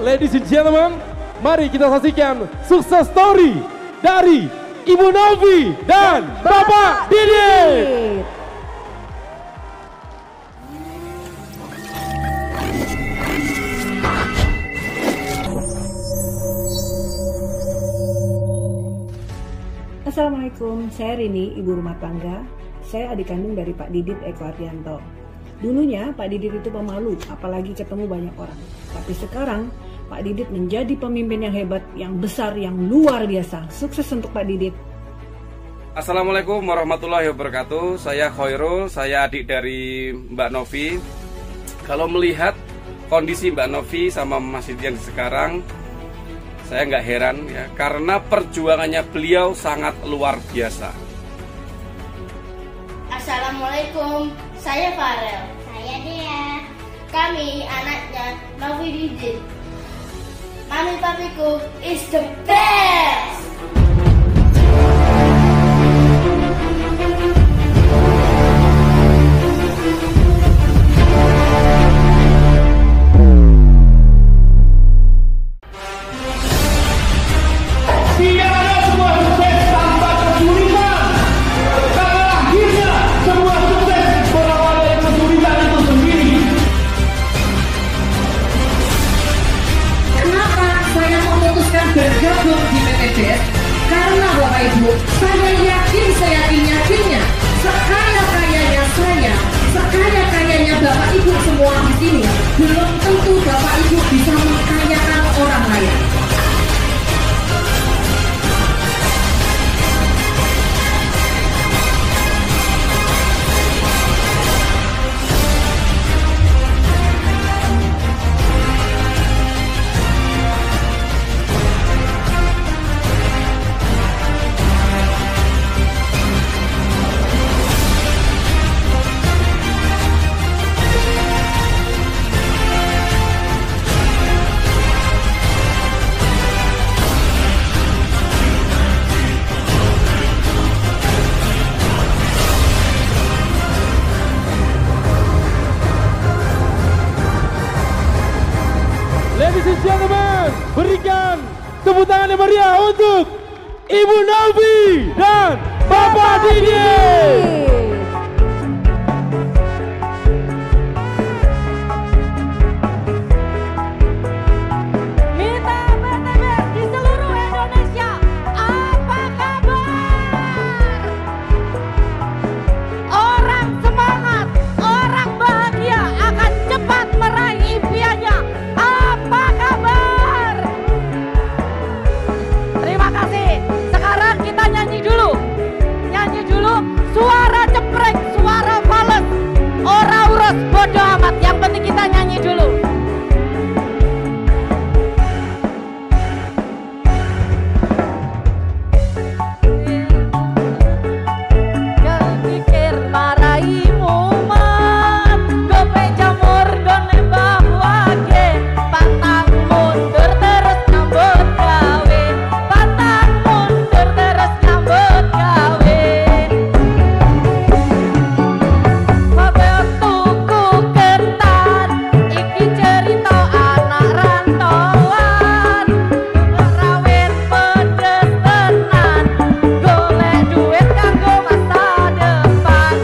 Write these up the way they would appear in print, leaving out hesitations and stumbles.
Ladies and gentlemen, mari kita saksikan sukses story dari Ibu Novi dan Bapak Didit. Assalamualaikum, saya Rini, ibu rumah tangga. Saya adik kandung dari Pak Didit Eko Ardianto. Dulunya Pak Didit itu pemalu, apalagi ketemu banyak orang. Tapi sekarang Pak Didit menjadi pemimpin yang hebat, yang besar, yang luar biasa. Sukses untuk Pak Didit. Assalamualaikum warahmatullahi wabarakatuh. Saya Khairul, saya adik dari Mbak Novi. Kalau melihat kondisi Mbak Novi sama Mas Didit sekarang, saya nggak heran ya, karena perjuangannya beliau sangat luar biasa. Assalamualaikum, saya Farel. Saya Dea. Kami anaknya Novi Didit. Mami papiku is the best. Bergabung di PTBS karena Bapak Ibu, saya yakinnya sekaya-kayanya saya, sekaya-kayanya Bapak Ibu semua di sini, belum tentu Bapak Ibu bisa mengkayakan orang lain. Ladies and gentlemen, berikan tepuk tangan yang meriah untuk Ibu Novi dan Bapak Didit. Mitra PTBS di seluruh Indonesia, apa kabar? Orang semangat, orang bahagia akan cepat meraih impiannya. Apa kabar? Terima kasih. Sekarang kita nyanyi dulu. Suara ceprek, suara fales. Ora urus bodo amat. Yang penting kita nyanyi dulu. Jangan pikir maraimu man, gope jamur go nembah wage, pantang mundur terus nyambut gawe, pantang mundur terus nyambut gawe. Babe tuku ketan, iki cerita anak rantauan, rawit pedes tenan, golek duit kanggo masa depan,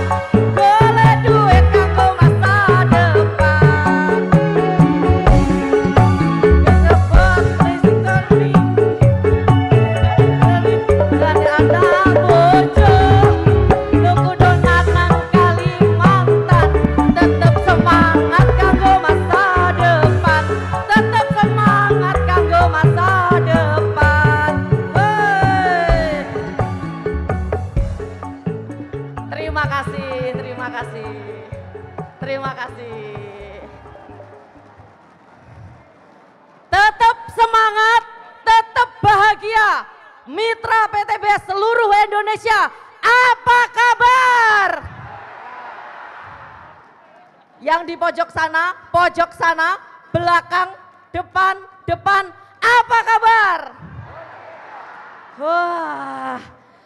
golek duit kanggo masa depan. Kesebut listroni, dan ada bojo, tuku donat nang Kalimantan, tetep semangat kanggo masa depan, tetep semangat kanggo masa depan. Hei. Terima kasih, terima kasih, terima kasih. Tetap semangat, tetap bahagia. Mitra PTBS seluruh Indonesia, apa kabar? Yang di pojok sana, belakang, depan, apa kabar? Wah,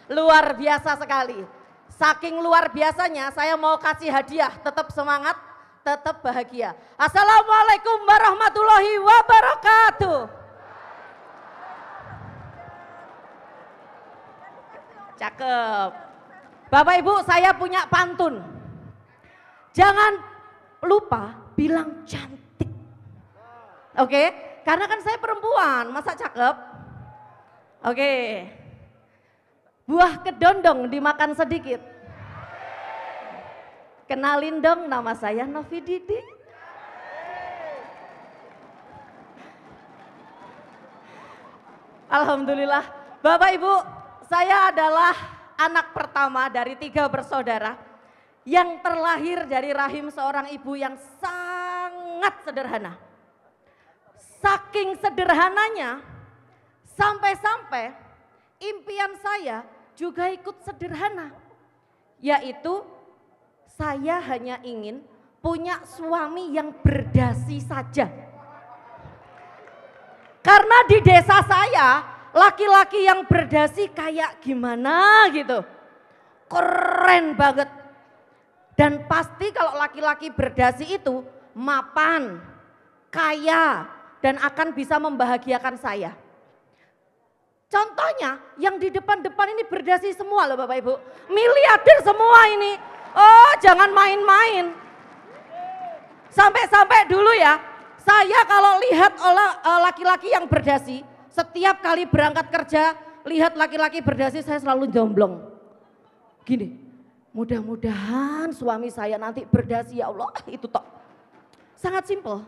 luar biasa sekali. Saking luar biasanya, saya mau kasih hadiah. Tetap semangat, tetap bahagia. Assalamualaikum warahmatullahi wabarakatuh. Cakep. Bapak Ibu, saya punya pantun. Jangan lupa bilang cantik. Oke, karena kan saya perempuan, masa cakep? Oke. Buah kedondong dimakan sedikit. Kenalin dong, nama saya Novi Didi. Alhamdulillah, Bapak Ibu, saya adalah anak pertama dari 3 bersaudara yang terlahir dari rahim seorang ibu yang sangat sederhana. Saking sederhananya, sampai-sampai impian saya juga ikut sederhana, yaitu saya hanya ingin punya suami yang berdasi saja. Karena di desa saya, laki-laki yang berdasi kayak gimana gitu. Keren banget. Dan pasti kalau laki-laki berdasi itu mapan, kaya, dan akan bisa membahagiakan saya. Contohnya yang di depan-depan ini berdasi semua loh Bapak Ibu. Miliarder semua ini. Oh, jangan main-main. Sampai-sampai dulu ya, saya kalau lihat laki-laki yang berdasi, setiap kali berangkat kerja, lihat laki-laki berdasi saya selalu jomblong. Gini, mudah-mudahan suami saya nanti berdasi ya Allah, itu tok. Sangat simpel.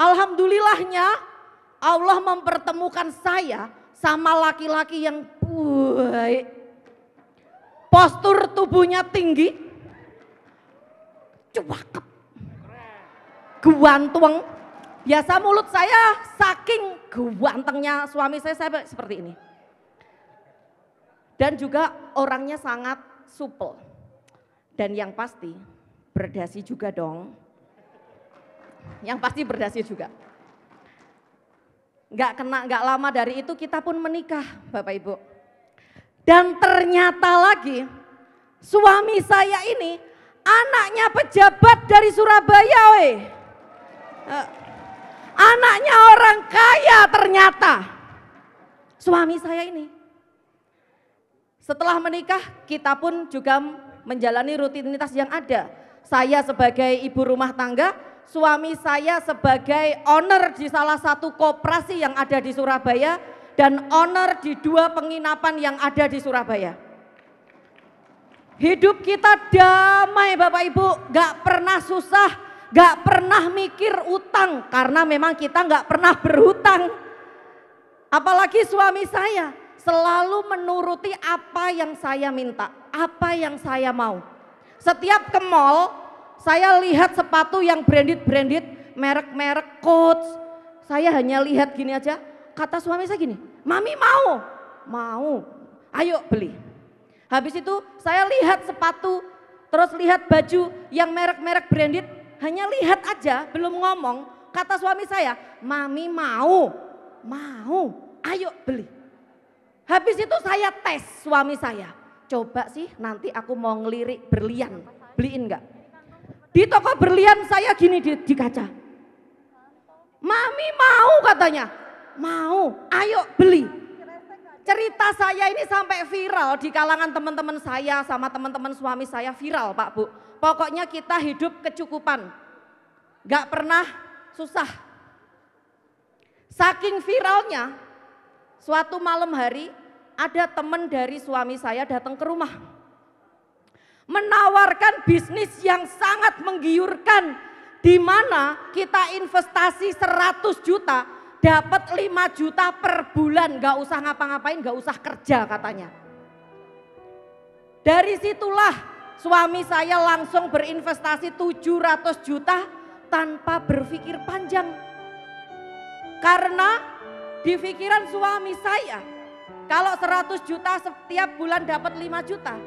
Alhamdulillahnya Allah mempertemukan saya sama laki-laki yang baik. Postur tubuhnya tinggi, cakep, ganteng. Biasa mulut saya saking gantengnya suami saya seperti ini. Dan juga orangnya sangat supel. Dan yang pasti berdasi juga dong. Yang pasti berdasi juga. Nggak lama dari itu kita pun menikah Bapak Ibu. Dan ternyata lagi suami saya ini anaknya pejabat dari Surabaya weh. Anaknya orang kaya ternyata. Suami saya ini. Setelah menikah kita pun juga menjalani rutinitas yang ada. Saya sebagai ibu rumah tangga, suami saya sebagai owner di salah satu koperasi yang ada di Surabaya dan owner di 2 penginapan yang ada di Surabaya. Hidup kita damai Bapak Ibu, gak pernah susah, gak pernah mikir utang karena memang kita gak pernah berhutang. Apalagi suami saya selalu menuruti apa yang saya minta, apa yang saya mau. Setiap ke mall, saya lihat sepatu yang branded, merek-merek Coach. Saya hanya lihat gini aja, kata suami saya gini, Mami mau, ayo beli. Habis itu saya lihat sepatu, terus lihat baju yang merek-merek branded, hanya lihat aja, belum ngomong. Kata suami saya, Mami mau, ayo beli. Habis itu saya tes suami saya, coba sih nanti aku mau ngelirik berlian, beliin enggak? Di toko berlian saya gini di kaca, Mami mau katanya, mau, ayo beli. Cerita saya ini sampai viral di kalangan teman-teman saya sama teman-teman suami saya, viral Pak Bu. Pokoknya kita hidup kecukupan, gak pernah susah. Saking viralnya, suatu malam hari ada teman dari suami saya datang ke rumah. Menawarkan bisnis yang sangat menggiurkan, di mana kita investasi 100 juta, dapat 5 juta per bulan, gak usah ngapa-ngapain, gak usah kerja katanya. Dari situlah suami saya langsung berinvestasi 700 juta tanpa berpikir panjang. Karena di pikiran suami saya, kalau 100 juta setiap bulan dapat 5 juta,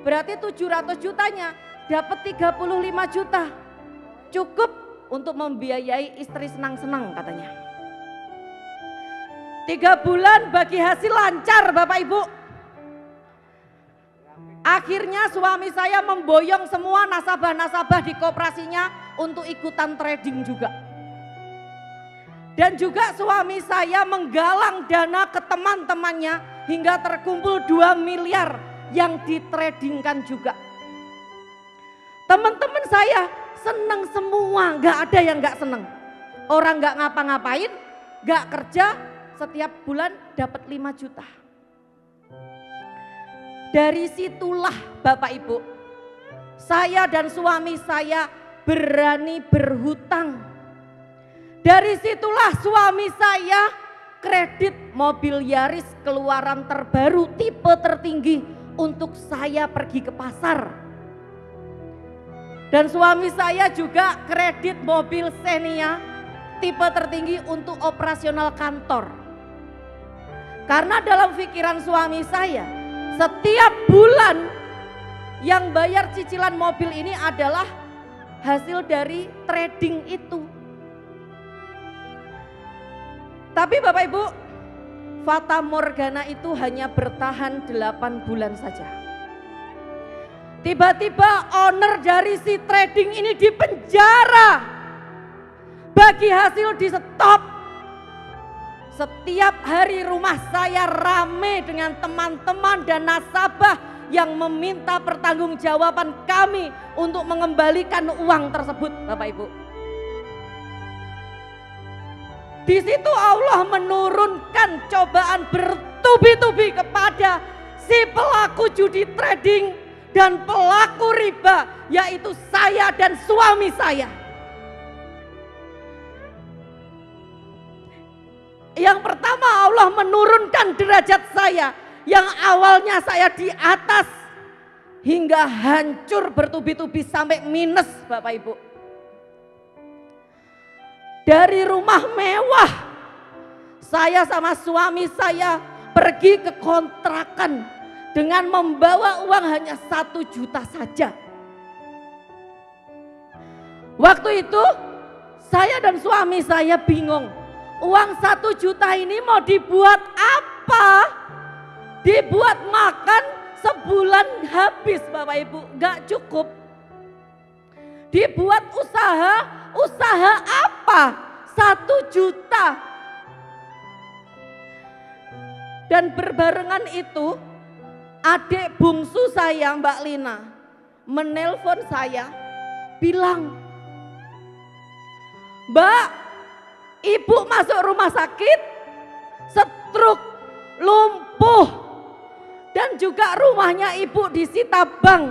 berarti 700 jutanya dapat 35 juta. Cukup untuk membiayai istri senang-senang katanya. 3 bulan bagi hasil lancar Bapak Ibu. Akhirnya suami saya memboyong semua nasabah-nasabah di koperasinya untuk ikutan trading juga. Dan juga suami saya menggalang dana ke teman-temannya hingga terkumpul 2 miliar yang ditradingkan juga. Teman-teman saya senang semua, gak ada yang gak senang. Orang gak ngapa-ngapain, gak kerja, setiap bulan dapat 5 juta. Dari situlah Bapak Ibu, saya dan suami saya berani berhutang. Dari situlah suami saya kredit mobil Yaris keluaran terbaru tipe tertinggi untuk saya pergi ke pasar. Dan suami saya juga kredit mobil Xenia tipe tertinggi untuk operasional kantor. Karena dalam pikiran suami saya, setiap bulan yang bayar cicilan mobil ini adalah hasil dari trading itu. Tapi Bapak Ibu, fata morgana itu hanya bertahan 8 bulan saja. Tiba-tiba owner dari si trading ini dipenjara. Bagi hasil di stop. Setiap hari rumah saya rame dengan teman-teman dan nasabah yang meminta pertanggungjawaban kami untuk mengembalikan uang tersebut, Bapak Ibu. Di situ Allah menurunkan cobaan bertubi-tubi kepada si pelaku judi trading dan pelaku riba, yaitu saya dan suami saya. Yang pertama, Allah menurunkan derajat saya yang awalnya saya di atas hingga hancur bertubi-tubi sampai minus, Bapak Ibu. Dari rumah mewah, saya sama suami saya pergi ke kontrakan dengan membawa uang hanya 1 juta saja. Waktu itu saya dan suami saya bingung, uang 1 juta ini mau dibuat apa? Dibuat makan sebulan habis Bapak Ibu, gak cukup. Dibuat usaha apa? 1 juta. Dan berbarengan itu adik bungsu saya Mbak Lina menelpon saya bilang, Mbak, Ibu masuk rumah sakit, stroke, lumpuh, dan juga rumahnya Ibu disita bank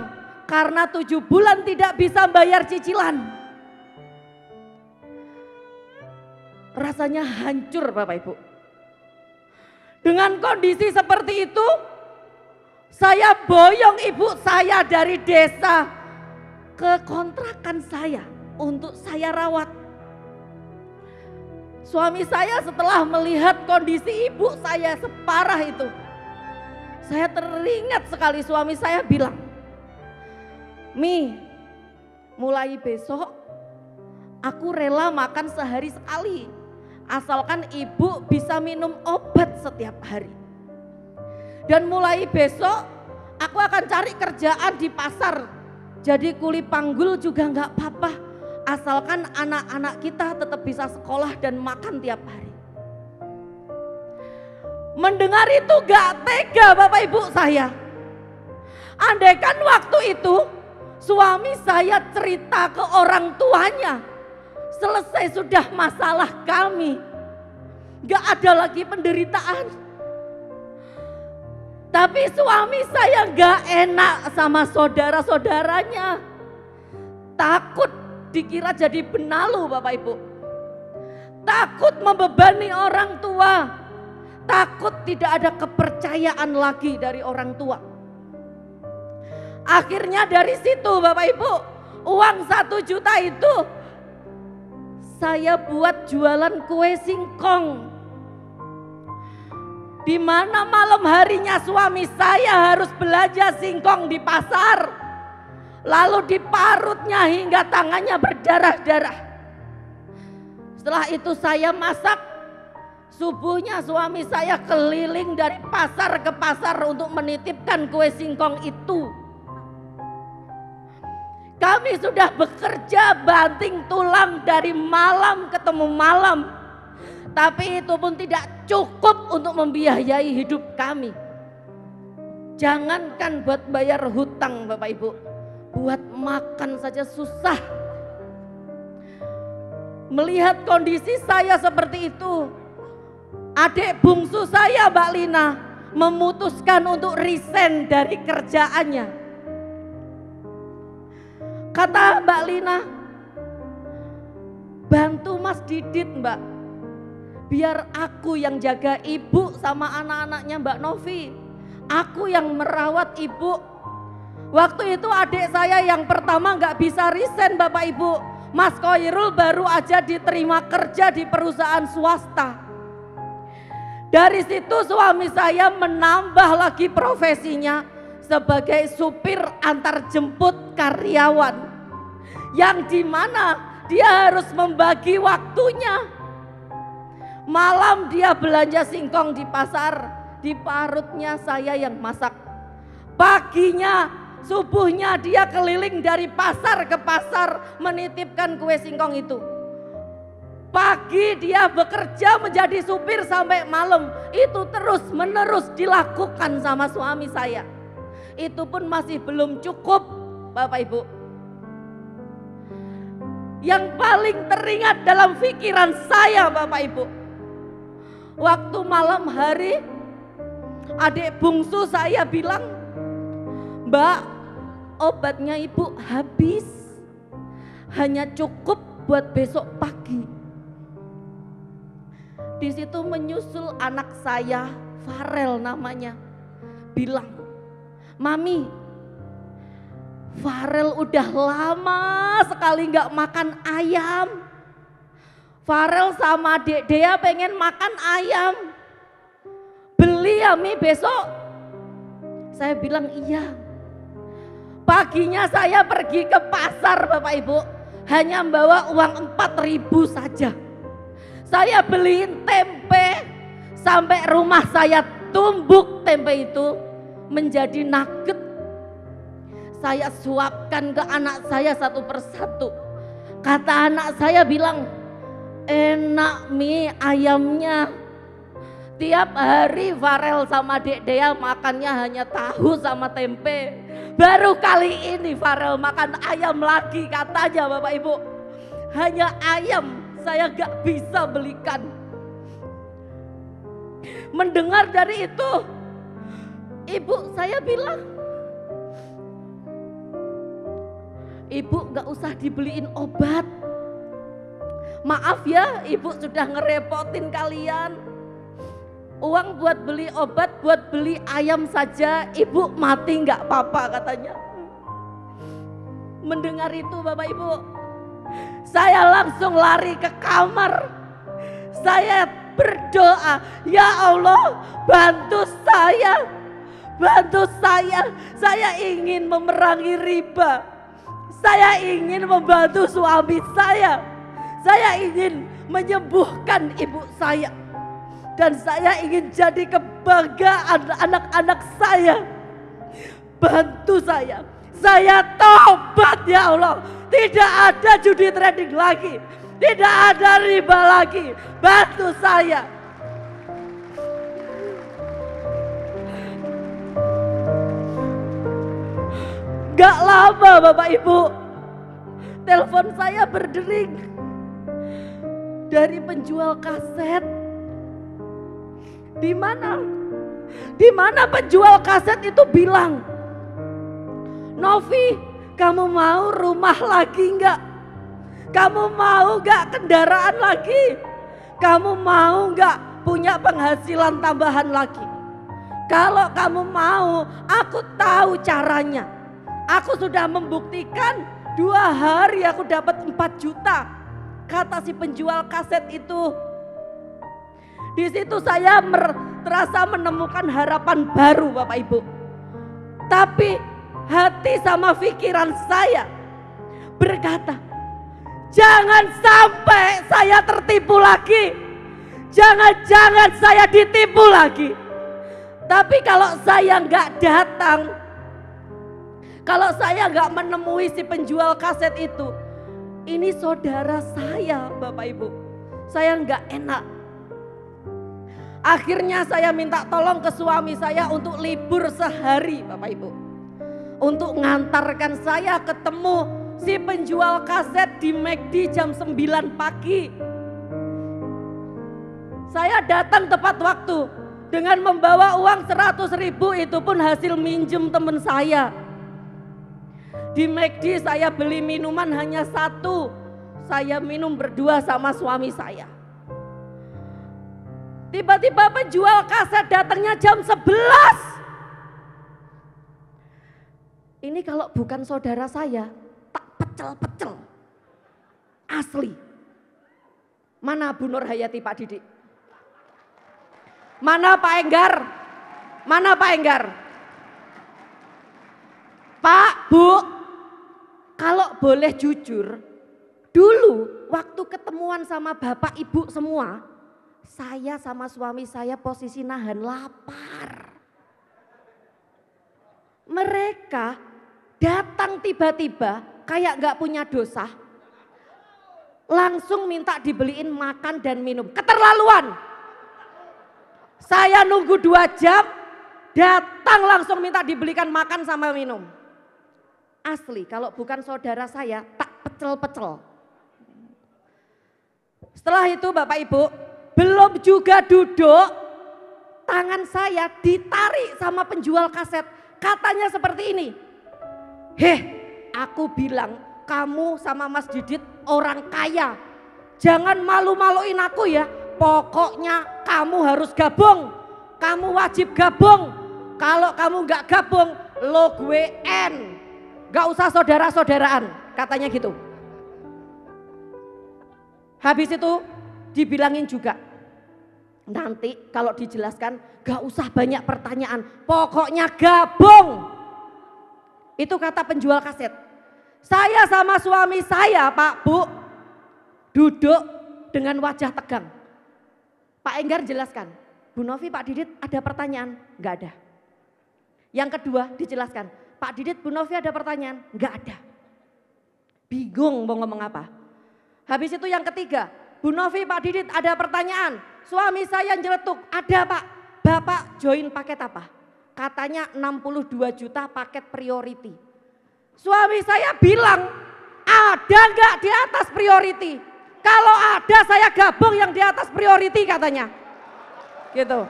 karena 7 bulan tidak bisa bayar cicilan. Rasanya hancur Bapak Ibu. Dengan kondisi seperti itu, saya boyong ibu saya dari desa ke kontrakan saya untuk saya rawat. Suami saya setelah melihat kondisi ibu saya separah itu, saya teringat sekali suami saya bilang, Mi, mulai besok aku rela makan sehari sekali, asalkan ibu bisa minum obat setiap hari. Dan mulai besok aku akan cari kerjaan di pasar, jadi kuli panggul juga nggak apa-apa, asalkan anak-anak kita tetap bisa sekolah dan makan tiap hari. Mendengar itu gak tega Bapak Ibu saya. Andaikan waktu itu suami saya cerita ke orang tuanya, selesai sudah masalah kami, gak ada lagi penderitaan. Tapi suami saya gak enak sama saudara-saudaranya, takut dikira jadi benalu Bapak Ibu, takut membebani orang tua, takut tidak ada kepercayaan lagi dari orang tua. Akhirnya dari situ Bapak Ibu, uang 1 juta itu saya buat jualan kue singkong. Di mana malam harinya suami saya harus belanja singkong di pasar, lalu diparutnya hingga tangannya berdarah-darah. Setelah itu saya masak, subuhnya suami saya keliling dari pasar ke pasar untuk menitipkan kue singkong itu. Kami sudah bekerja banting tulang dari malam ketemu malam. Tapi itu pun tidak cukup untuk membiayai hidup kami. Jangankan buat bayar hutang Bapak Ibu, buat makan saja susah. Melihat kondisi saya seperti itu, adik bungsu saya Mbak Lina memutuskan untuk resign dari kerjaannya. Kata Mbak Lina, bantu Mas Didit Mbak, biar aku yang jaga ibu sama anak-anaknya Mbak Novi. Aku yang merawat ibu. Waktu itu adik saya yang pertama gak bisa resign Bapak Ibu. Mas Khoirul baru aja diterima kerja di perusahaan swasta. Dari situ suami saya menambah lagi profesinya sebagai supir antar jemput karyawan. Yang dimana dia harus membagi waktunya. Malam dia belanja singkong di pasar, di parutnya saya yang masak. Paginya, subuhnya dia keliling dari pasar ke pasar menitipkan kue singkong itu. Pagi dia bekerja menjadi supir sampai malam. Itu terus menerus dilakukan sama suami saya. Itu pun masih belum cukup Bapak Ibu. Yang paling teringat dalam pikiran saya Bapak Ibu, waktu malam hari adik bungsu saya bilang, Mbak, obatnya ibu habis, hanya cukup buat besok pagi. Di situ menyusul anak saya, Farel namanya, bilang, Mami, Farel udah lama sekali gak makan ayam. Farel sama adik Dea pengen makan ayam. Beli ya Mi besok? Saya bilang iya. Paginya saya pergi ke pasar Bapak Ibu, hanya bawa uang 4.000 saja. Saya beliin tempe, sampai rumah saya tumbuk tempe itu menjadi nugget. Saya suapkan ke anak saya satu persatu. Kata anak saya bilang, enak Mi ayamnya. Tiap hari Farel sama Dek Dea makannya hanya tahu sama tempe. Baru kali ini Farel makan ayam lagi katanya Bapak Ibu. Hanya ayam saya gak bisa belikan. Mendengar dari itu, ibu saya bilang, Ibu gak usah dibeliin obat. Maaf ya, Ibu sudah ngerepotin kalian. Uang buat beli obat, buat beli ayam saja, Ibu mati gak apa-apa katanya. Mendengar itu Bapak Ibu, saya langsung lari ke kamar. Saya berdoa, ya Allah bantu saya. Bantu saya ingin memerangi riba. Saya ingin membantu suami saya. Saya ingin menyembuhkan ibu saya. Dan saya ingin jadi kebanggaan anak-anak saya. Bantu saya. Saya tobat ya Allah. Tidak ada judi trading lagi. Tidak ada riba lagi. Bantu saya. Gak lama Bapak Ibu, telepon saya berdering dari penjual kaset. Di mana penjual kaset itu bilang, Novi, kamu mau rumah lagi enggak? Kamu mau enggak kendaraan lagi? Kamu mau enggak punya penghasilan tambahan lagi? Kalau kamu mau, aku tahu caranya. Aku sudah membuktikan 2 hari aku dapat 4 juta. Kata si penjual kaset itu. Di situ saya terasa menemukan harapan baru Bapak Ibu. Tapi hati sama pikiran saya berkata, jangan sampai saya tertipu lagi. Jangan-jangan saya ditipu lagi. Tapi kalau saya nggak datang, Kalau saya nggak menemui si penjual kaset itu, ini saudara saya Bapak Ibu. Saya nggak enak. Akhirnya saya minta tolong ke suami saya untuk libur sehari Bapak Ibu. Untuk ngantarkan saya ketemu si penjual kaset di McD jam 9 pagi. Saya datang tepat waktu dengan membawa uang 100.000, itu pun hasil minjem teman saya. Di McD saya beli minuman hanya 1. Saya minum berdua sama suami saya. Tiba-tiba penjual kaset datangnya jam 11. Ini kalau bukan saudara saya, tak pecel-pecel. Asli. Mana Bu Nur Hayati, Pak Didik? Mana Pak Enggar? Mana Pak Enggar? Pak, Bu, kalau boleh jujur, dulu waktu ketemuan sama Bapak Ibu semua, saya sama suami saya posisi nahan lapar. Mereka datang tiba-tiba kayak gak punya dosa, langsung minta dibeliin makan dan minum. Keterlaluan. Saya nunggu 2 jam, datang langsung minta dibelikan makan sama minum. Asli, kalau bukan saudara saya, tak pecel-pecel. Setelah itu Bapak Ibu, belum juga duduk, tangan saya ditarik sama penjual kaset. Katanya seperti ini, "Heh, aku bilang kamu sama Mas Didit orang kaya. Jangan malu-maluin aku ya. Pokoknya kamu harus gabung. Kamu wajib gabung. Kalau kamu gak gabung, lo gue N. Gak usah saudara-saudaraan," katanya gitu. Habis itu dibilangin juga, nanti kalau dijelaskan gak usah banyak pertanyaan, pokoknya gabung. Itu kata penjual kaset. Saya sama suami saya Pak Bu duduk dengan wajah tegang. Pak Enggar jelaskan, "Bu Novi, Pak Didit ada pertanyaan?" Gak ada. Yang kedua dijelaskan, "Pak Didit, Bu Novi ada pertanyaan?" Gak ada. Bingung mau ngomong apa. Habis itu yang ketiga, "Bu Novi, Pak Didit ada pertanyaan?" Suami saya nyeletuk, "Ada Pak, Bapak join paket apa?" Katanya 62 juta paket priority. Suami saya bilang, "Ada gak di atas priority? Kalau ada saya gabung yang di atas priority," katanya. Gitu.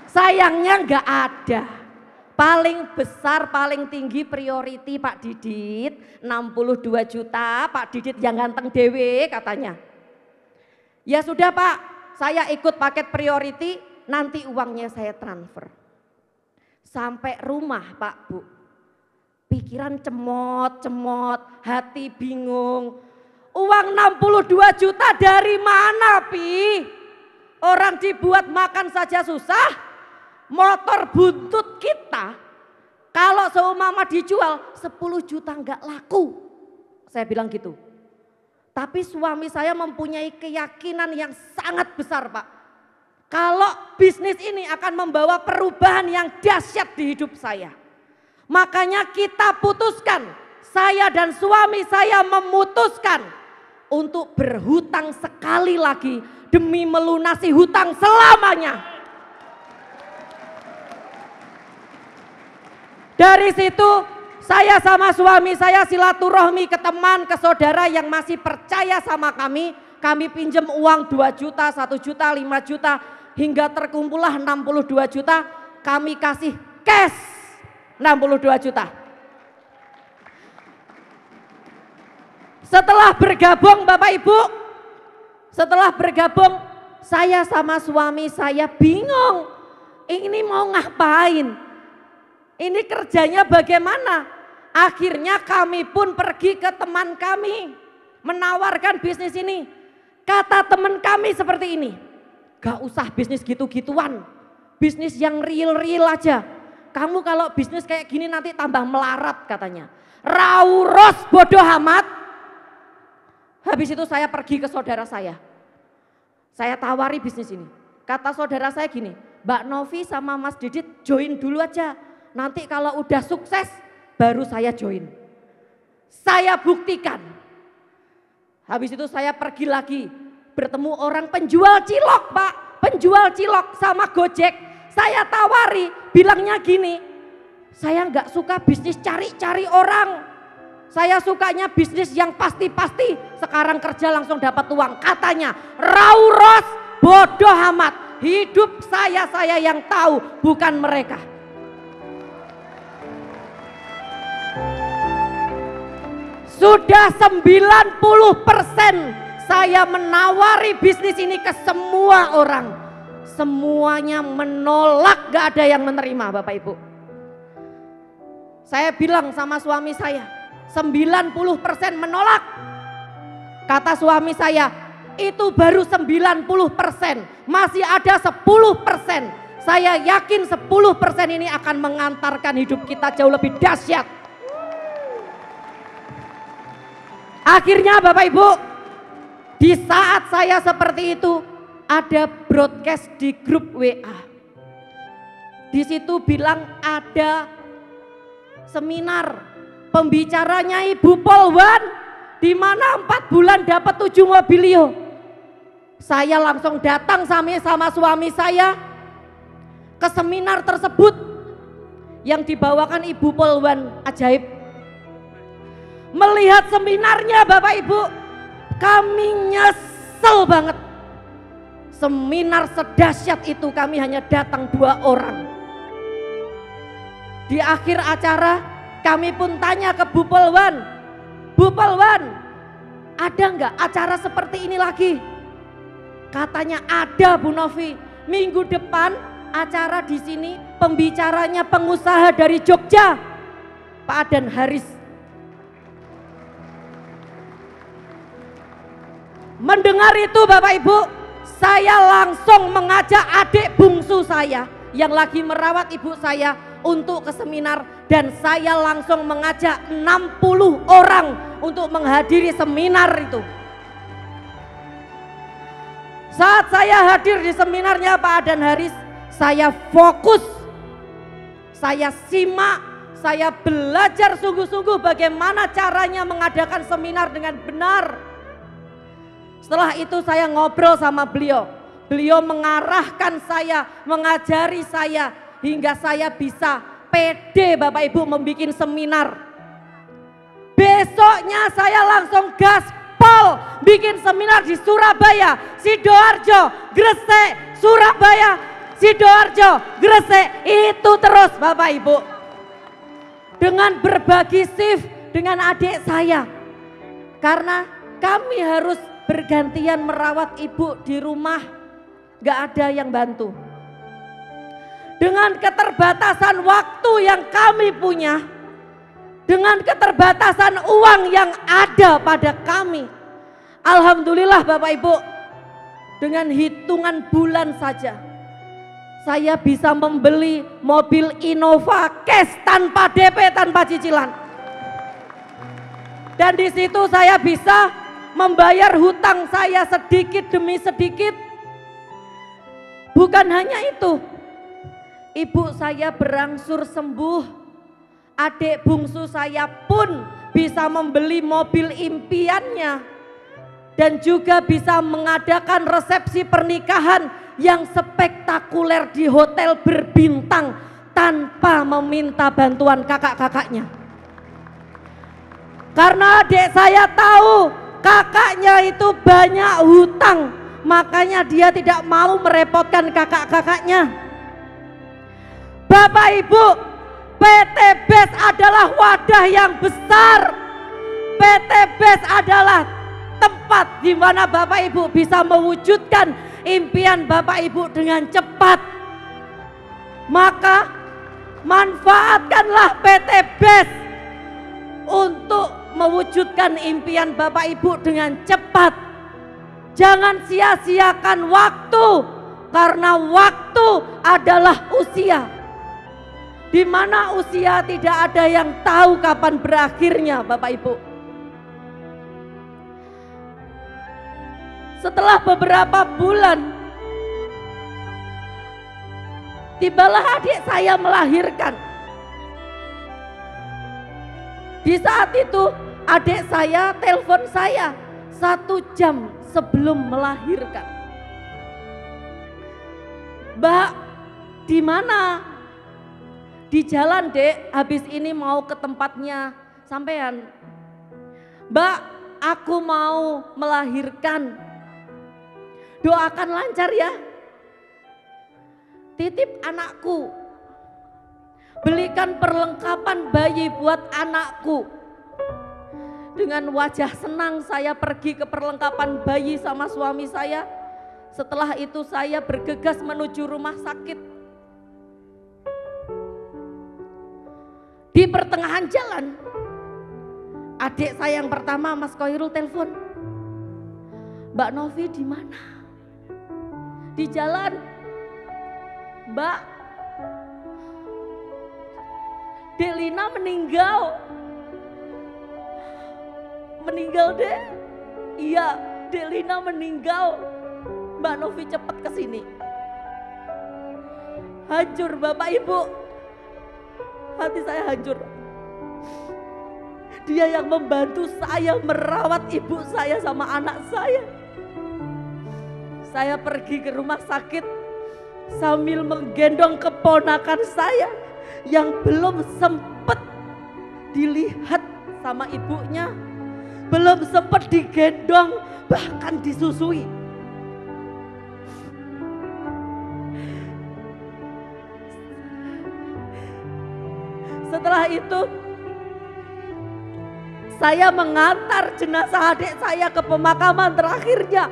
Sayangnya gak ada. Paling besar, paling tinggi priority Pak Didit 62 juta, Pak Didit yang ganteng dewe katanya. Ya sudah Pak, saya ikut paket priority, nanti uangnya saya transfer. Sampai rumah Pak Bu, pikiran cemot-cemot, hati bingung. Uang 62 juta dari mana Pi? Orang dibuat makan saja susah. Motor buntut kita kalau seumpama dijual 10 juta nggak laku. Saya bilang gitu. Tapi suami saya mempunyai keyakinan yang sangat besar Pak. Kalau bisnis ini akan membawa perubahan yang dahsyat di hidup saya. Makanya kita putuskan, saya dan suami saya memutuskan untuk berhutang sekali lagi demi melunasi hutang selamanya. Dari situ saya sama suami saya silaturahmi ke teman, ke saudara yang masih percaya sama kami. Kami pinjam uang 2 juta, 1 juta, 5 juta, hingga terkumpullah 62 juta. Kami kasih cash 62 juta. Setelah bergabung Bapak Ibu, setelah bergabung saya sama suami saya bingung. Ini mau ngapain? Ini kerjanya bagaimana? Akhirnya kami pun pergi ke teman kami menawarkan bisnis ini. Kata teman kami seperti ini, "Gak usah bisnis gitu-gituan, bisnis yang real-real aja. Kamu kalau bisnis kayak gini nanti tambah melarat," katanya. Rauros bodoh amat. Habis itu saya pergi ke saudara saya tawari bisnis ini. Kata saudara saya gini, "Mbak Novi sama Mas Didit join dulu aja. nanti kalau udah sukses baru saya join. Saya buktikan. Habis itu saya pergi lagi, bertemu orang penjual cilok Pak, penjual cilok sama Gojek. Saya tawari, bilangnya gini, saya nggak suka bisnis cari-cari orang. Saya sukanya bisnis yang pasti-pasti, sekarang kerja langsung dapat uang. Katanya, rauros, bodoh amat, hidup saya yang tahu, bukan mereka. Sudah 90% saya menawari bisnis ini ke semua orang. Semuanya menolak, gak ada yang menerima Bapak Ibu. Saya bilang sama suami saya, 90% menolak. Kata suami saya, itu baru 90%, masih ada 10%. Saya yakin 10% ini akan mengantarkan hidup kita jauh lebih dahsyat. Akhirnya Bapak Ibu, di saat saya seperti itu, ada broadcast di grup WA. Di situ bilang ada seminar, pembicaranya Ibu Polwan, di mana 4 bulan dapat 7 mobilio. Saya langsung datang sama suami saya ke seminar tersebut yang dibawakan Ibu Polwan ajaib. Melihat seminarnya Bapak Ibu, kami nyesel banget. Seminar sedahsyat itu kami hanya datang 2 orang. Di akhir acara kami pun tanya ke Bu Polwan, Bu Polwan, ada nggak acara seperti ini lagi? Katanya ada Bu Novi. Minggu depan acara di sini, pembicaranya pengusaha dari Jogja, Pak Adan Haris. Mendengar itu Bapak Ibu, saya langsung mengajak adik bungsu saya yang lagi merawat ibu saya untuk ke seminar, dan saya langsung mengajak 60 orang untuk menghadiri seminar itu. Saat saya hadir di seminarnya Pak Adan Haris, saya fokus, saya simak, saya belajar sungguh-sungguh bagaimana caranya mengadakan seminar dengan benar. Setelah itu saya ngobrol sama beliau. Beliau mengarahkan saya, mengajari saya hingga saya bisa pede Bapak Ibu membuat seminar. Besoknya saya langsung gaspol bikin seminar di Surabaya, Sidoarjo, Gresik, Surabaya, Sidoarjo, Gresik, itu terus Bapak Ibu. Dengan berbagi shift dengan adik saya. Karena kami harus bergantian merawat ibu di rumah, gak ada yang bantu. Dengan keterbatasan waktu yang kami punya, dengan keterbatasan uang yang ada pada kami, alhamdulillah Bapak Ibu, dengan hitungan bulan saja saya bisa membeli mobil Innova cash tanpa DP, tanpa cicilan. Dan di situ saya bisa membayar hutang saya sedikit demi sedikit. Bukan hanya itu, ibu saya berangsur sembuh, adik bungsu saya pun bisa membeli mobil impiannya, dan juga bisa mengadakan resepsi pernikahan yang spektakuler di hotel berbintang tanpa meminta bantuan kakak-kakaknya. Karena adik saya tahu kakaknya itu banyak hutang, makanya dia tidak mau merepotkan kakak-kakaknya. Bapak Ibu, PT BES adalah wadah yang besar. PT BES adalah tempat di mana Bapak Ibu bisa mewujudkan impian Bapak Ibu dengan cepat. Maka manfaatkanlah PT BES untuk mewujudkan impian Bapak Ibu dengan cepat. Jangan sia-siakan waktu, karena waktu adalah usia. Di mana usia tidak ada yang tahu kapan berakhirnya Bapak Ibu. Setelah beberapa bulan, tibalah adik saya melahirkan. Di saat itu adik saya telepon saya 1 jam sebelum melahirkan. Mbak, di mana? Di jalan, Dek, habis ini mau ke tempatnya sampean. Mbak, aku mau melahirkan. Doakan lancar ya. Titip anakku. Belikan perlengkapan bayi buat anakku. Dengan wajah senang saya pergi ke perlengkapan bayi sama suami saya. Setelah itu saya bergegas menuju rumah sakit. Di pertengahan jalan, adik saya yang pertama, Mas Khoirul, telepon. Mbak Novi di mana? Di jalan. Mbak, Delina meninggal. Meninggal, Dek? Iya, Delina meninggal. Mbak Novi cepat ke sini. Hancur Bapak Ibu. Hati saya hancur. Dia yang membantu saya merawat ibu saya sama anak saya. Saya pergi ke rumah sakit sambil menggendong keponakan saya yang belum sempat dilihat sama ibunya, belum sempat digendong, bahkan disusui. Setelah itu saya mengantar jenazah adik saya ke pemakaman terakhirnya.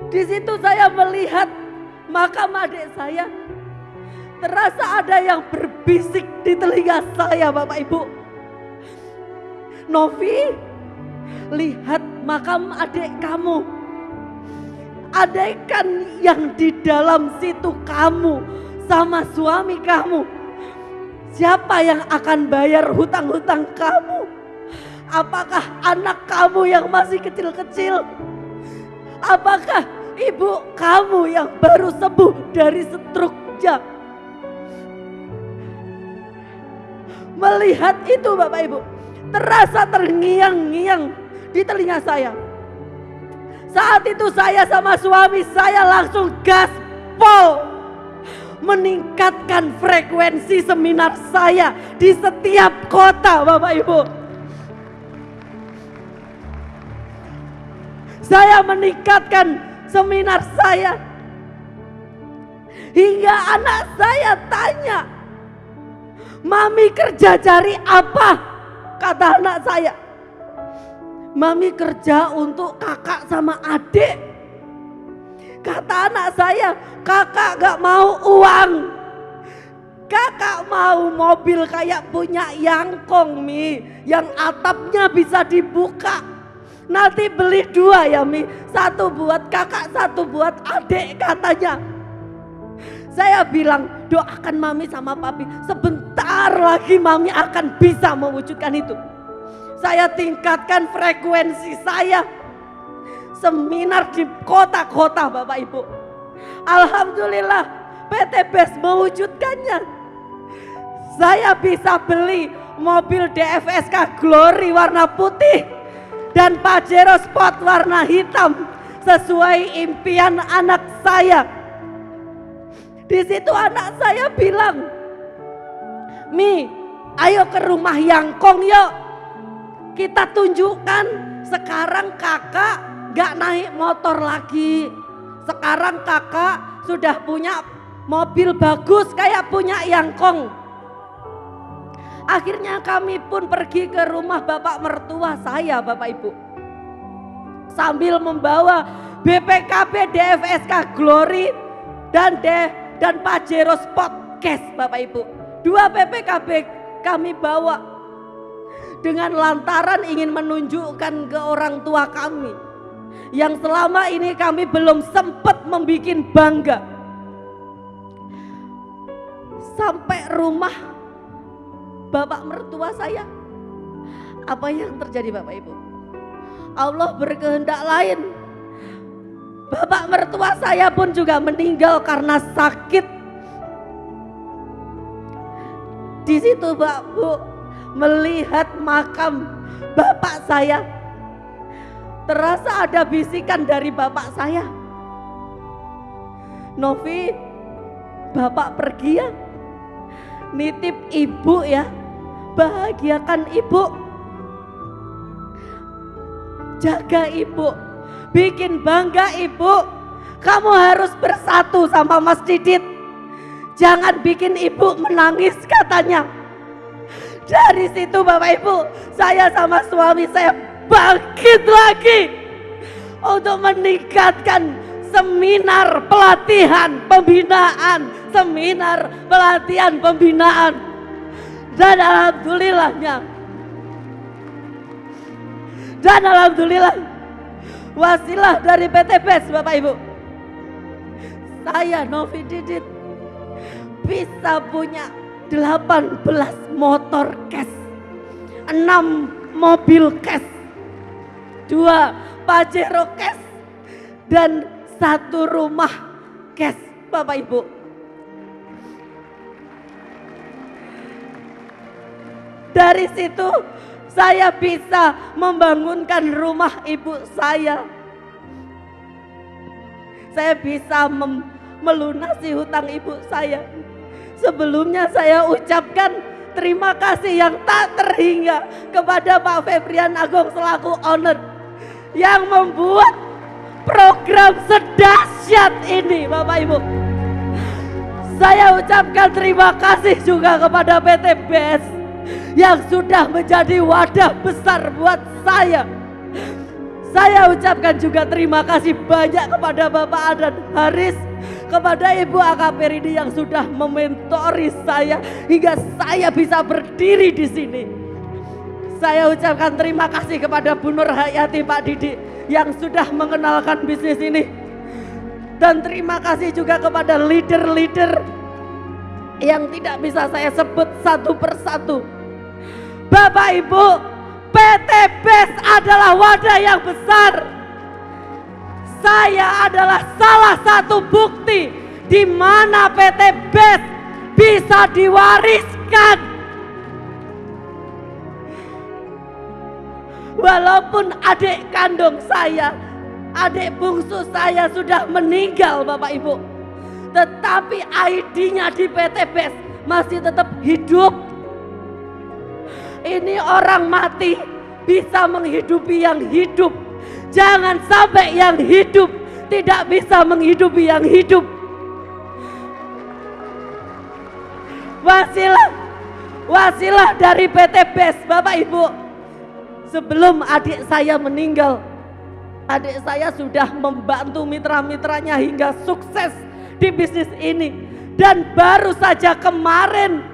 Di situ saya melihat makam adik saya. Terasa ada yang berbisik di telinga saya, Bapak Ibu. Novi, lihat makam adik kamu. Andaikan yang di dalam situ kamu sama suami kamu, siapa yang akan bayar hutang-hutang kamu? Apakah anak kamu yang masih kecil-kecil? Apakah ibu kamu yang baru sembuh dari stroke-nya? Melihat itu Bapak Ibu, terasa terngiang-ngiang di telinga saya. Saat itu saya sama suami saya langsung gaspol meningkatkan frekuensi seminar saya di setiap kota, Bapak Ibu. Saya meningkatkan seminar saya hingga anak saya tanya, "Mami kerja cari apa?" Kata anak saya, "Mami kerja untuk kakak sama adik." Kata anak saya, "Kakak gak mau uang, kakak mau mobil kayak punya Yangkong, Mi, yang atapnya bisa dibuka. Nanti beli 2 ya, Mi, 1 buat kakak, 1 buat adik," katanya. Saya bilang, "Doakan Mami sama Papi, sebentar lagi Mami akan bisa mewujudkan itu." Saya tingkatkan frekuensi saya, seminar di kota-kota, Bapak Ibu. Alhamdulillah PT BES mewujudkannya. Saya bisa beli mobil DFSK Glory warna putih dan Pajero Sport warna hitam sesuai impian anak saya. Di situ anak saya bilang, "Mi, ayo ke rumah Yangkong yuk. Kita tunjukkan sekarang kakak gak naik motor lagi. Sekarang kakak sudah punya mobil bagus kayak punya Yangkong." Akhirnya kami pun pergi ke rumah bapak mertua saya, Bapak Ibu. Sambil membawa BPKB DFSK Glory dan Pajero Sport Cash, Bapak Ibu. 2 BPKB kami bawa dengan lantaran ingin menunjukkan ke orang tua kami yang selama ini kami belum sempat membuat bangga. Sampai rumah bapak mertua saya, apa yang terjadi, Bapak Ibu? Allah berkehendak lain. Bapak mertua saya pun juga meninggal karena sakit. Di situ, Pak Bu, melihat makam bapak saya, terasa ada bisikan dari bapak saya, "Novi, bapak pergi ya, nitip ibu ya, bahagiakan ibu, jaga ibu, bikin bangga ibu, kamu harus bersatu sama Mas Didit, jangan bikin ibu menangis," katanya. Dari situ Bapak Ibu, saya sama suami saya bangkit lagi untuk meningkatkan seminar pelatihan pembinaan, dan alhamdulillah wasilah dari PT BES Bapak Ibu, saya Novi Didit bisa punya 18 motor cash, 6 mobil cash, 2 Pajero cash, dan 1 rumah cash Bapak Ibu. Dari situ saya bisa membangunkan rumah ibu saya. Saya bisa melunasi hutang ibu saya. Sebelumnya saya ucapkan terima kasih yang tak terhingga kepada Pak Febrian Agung selaku owner yang membuat program sedahsyat ini Bapak Ibu. Saya ucapkan terima kasih juga kepada PT BES yang sudah menjadi wadah besar buat saya. Saya ucapkan juga terima kasih banyak kepada Bapak Adan Haris, kepada Ibu AKP Rini yang sudah mementori saya hingga saya bisa berdiri di sini. Saya ucapkan terima kasih kepada Bu Nur Hayati, Pak Didi yang sudah mengenalkan bisnis ini. Dan terima kasih juga kepada leader-leader yang tidak bisa saya sebut satu persatu. Bapak Ibu, PT BES adalah wadah yang besar. Saya adalah salah satu bukti di mana PT BES bisa diwariskan. Walaupun adik kandung saya, adik bungsu saya sudah meninggal Bapak Ibu, tetapi ID-nya di PT BES masih tetap hidup. Ini orang mati bisa menghidupi yang hidup. Jangan sampai yang hidup tidak bisa menghidupi yang hidup. Wasilah dari PT BES Bapak Ibu. Sebelum adik saya meninggal, adik saya sudah membantu mitra-mitranya hingga sukses di bisnis ini. Dan baru saja kemarin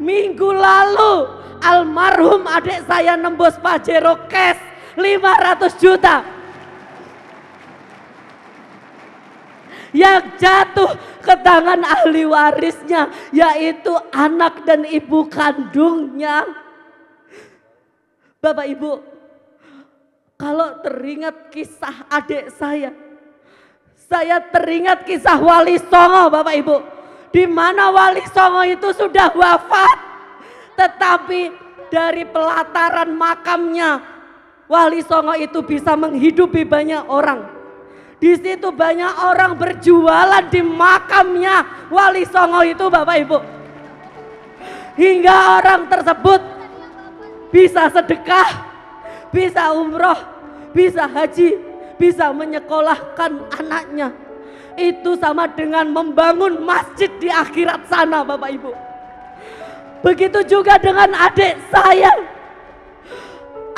minggu lalu almarhum adik saya nembus Pajero cash 500 juta yang jatuh ke tangan ahli warisnya, yaitu anak dan ibu kandungnya. Bapak Ibu, kalau teringat kisah adik saya teringat kisah Wali Songo Bapak Ibu, di mana Wali Songo itu sudah wafat, tetapi dari pelataran makamnya Wali Songo itu bisa menghidupi banyak orang. Di situ banyak orang berjualan di makamnya Wali Songo itu Bapak Ibu, hingga orang tersebut bisa sedekah, bisa umroh, bisa haji, bisa menyekolahkan anaknya. Itu sama dengan membangun masjid di akhirat sana Bapak Ibu. Begitu juga dengan adik saya.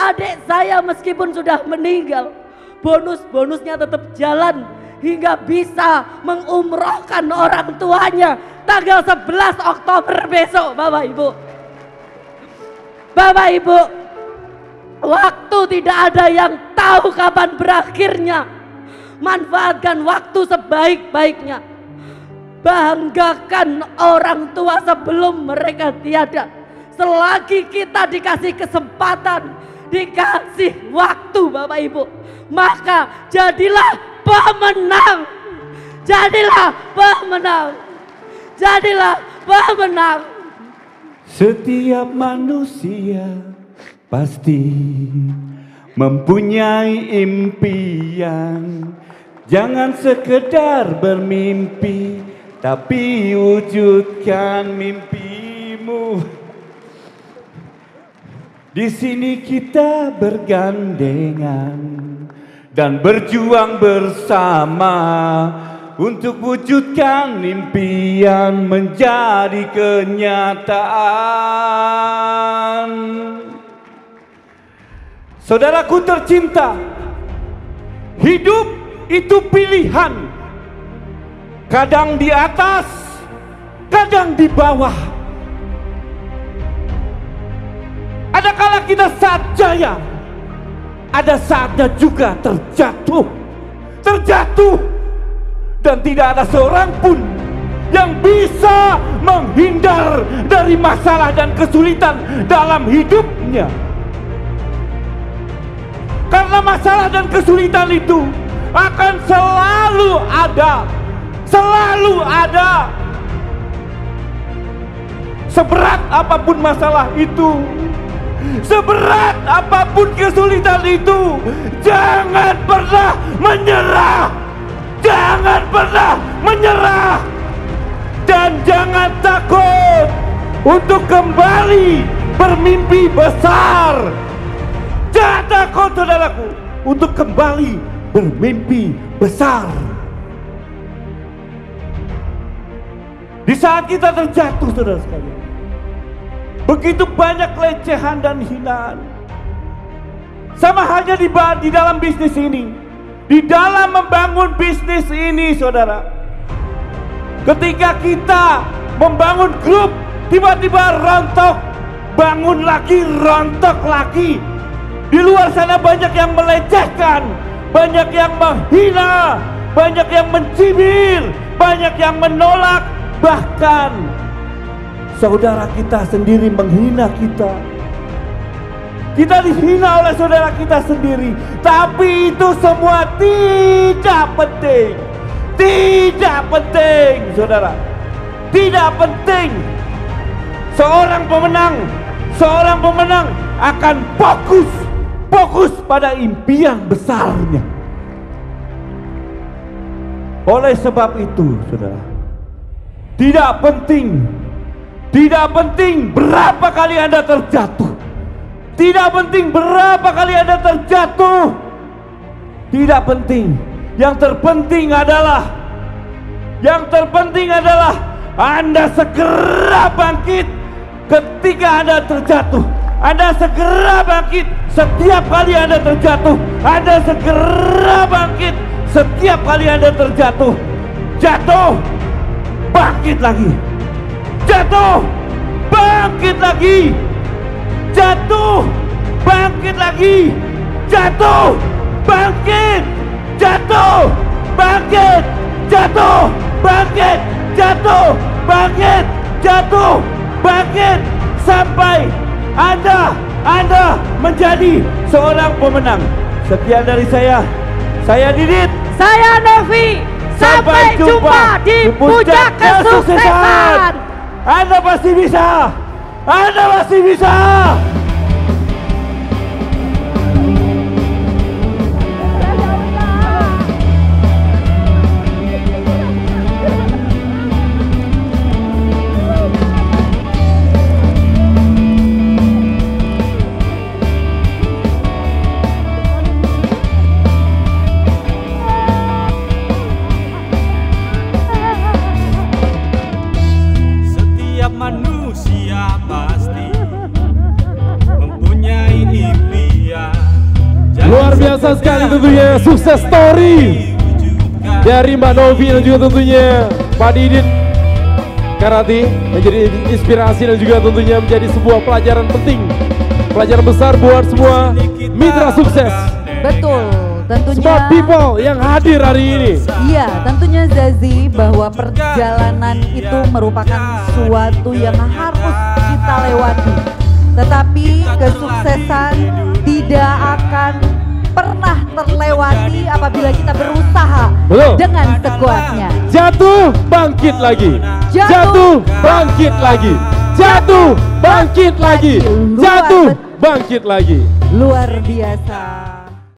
Adik saya meskipun sudah meninggal, bonus-bonusnya tetap jalan hingga bisa mengumrohkan orang tuanya tanggal 11 Oktober besok Bapak Ibu. Bapak Ibu, waktu tidak ada yang tahu kapan berakhirnya. Manfaatkan waktu sebaik-baiknya. Banggakan orang tua sebelum mereka tiada. Selagi kita dikasih kesempatan, dikasih waktu Bapak Ibu, maka jadilah pemenang. Jadilah pemenang. Jadilah pemenang. Setiap manusia pasti mempunyai impian. Jangan sekedar bermimpi, tapi wujudkan mimpimu. Di sini kita bergandengan dan berjuang bersama untuk wujudkan impian menjadi kenyataan. Saudaraku tercinta, hidup itu pilihan. Kadang di atas, kadang di bawah. Ada kala kita saat jaya, ada saatnya juga terjatuh. Terjatuh. Dan tidak ada seorang pun yang bisa menghindar dari masalah dan kesulitan dalam hidupnya. Karena masalah dan kesulitan itu akan selalu ada. Selalu ada. Seberat apapun masalah itu, seberat apapun kesulitan itu, jangan pernah menyerah. Jangan pernah menyerah. Dan jangan takut untuk kembali bermimpi besar. Jangan takut saudaraku untuk kembali bermimpi besar. Di saat kita terjatuh saudara sekalian, begitu banyak kelecehan dan hinaan. Sama halnya di dalam bisnis ini, di dalam membangun bisnis ini saudara. Ketika kita membangun grup, tiba-tiba rontok, bangun lagi, rontok lagi. Di luar sana banyak yang melecehkan, banyak yang menghina, banyak yang mencibir, banyak yang menolak. Bahkan saudara kita sendiri menghina kita. Kita dihina oleh saudara kita sendiri. Tapi itu semua tidak penting. Tidak penting saudara. Tidak penting. Seorang pemenang akan fokus pada impian besarnya. Oleh sebab itu saudara, tidak penting berapa kali Anda terjatuh. Tidak penting berapa kali Anda terjatuh. Tidak penting. Yang terpenting adalah Anda segera bangkit ketika Anda terjatuh. Anda segera bangkit setiap kali Anda terjatuh. Anda segera bangkit setiap kali Anda terjatuh. Jatuh, bangkit lagi. Jatuh, bangkit lagi. Jatuh, bangkit lagi. Jatuh, bangkit. Jatuh, bangkit. Jatuh, bangkit. Jatuh, bangkit. Jatuh, bangkit. Sampai Anda menjadi seorang pemenang. Sekian dari saya Didit. Saya Novi. Sampai jumpa di puncak kesuksesan. Anda pasti bisa. Anda pasti bisa. Luar biasa sekali tentunya sukses story dari Mbak Novi dan juga tentunya Pak Didit Karati, menjadi inspirasi dan juga tentunya menjadi sebuah pelajaran penting, pelajaran besar buat semua mitra sukses. Betul, tentunya Smart people yang hadir hari ini. Iya, tentunya Zazie, bahwa perjalanan itu merupakan suatu yang harus kita lewati. Tetapi kesuksesan tidak akan pernah terlewati apabila kita berusaha dengan sekuatnya. Jatuh, bangkit lagi. Jatuh, bangkit lagi. jatuh, bangkit lagi, jatuh, bangkit lagi. Luar biasa.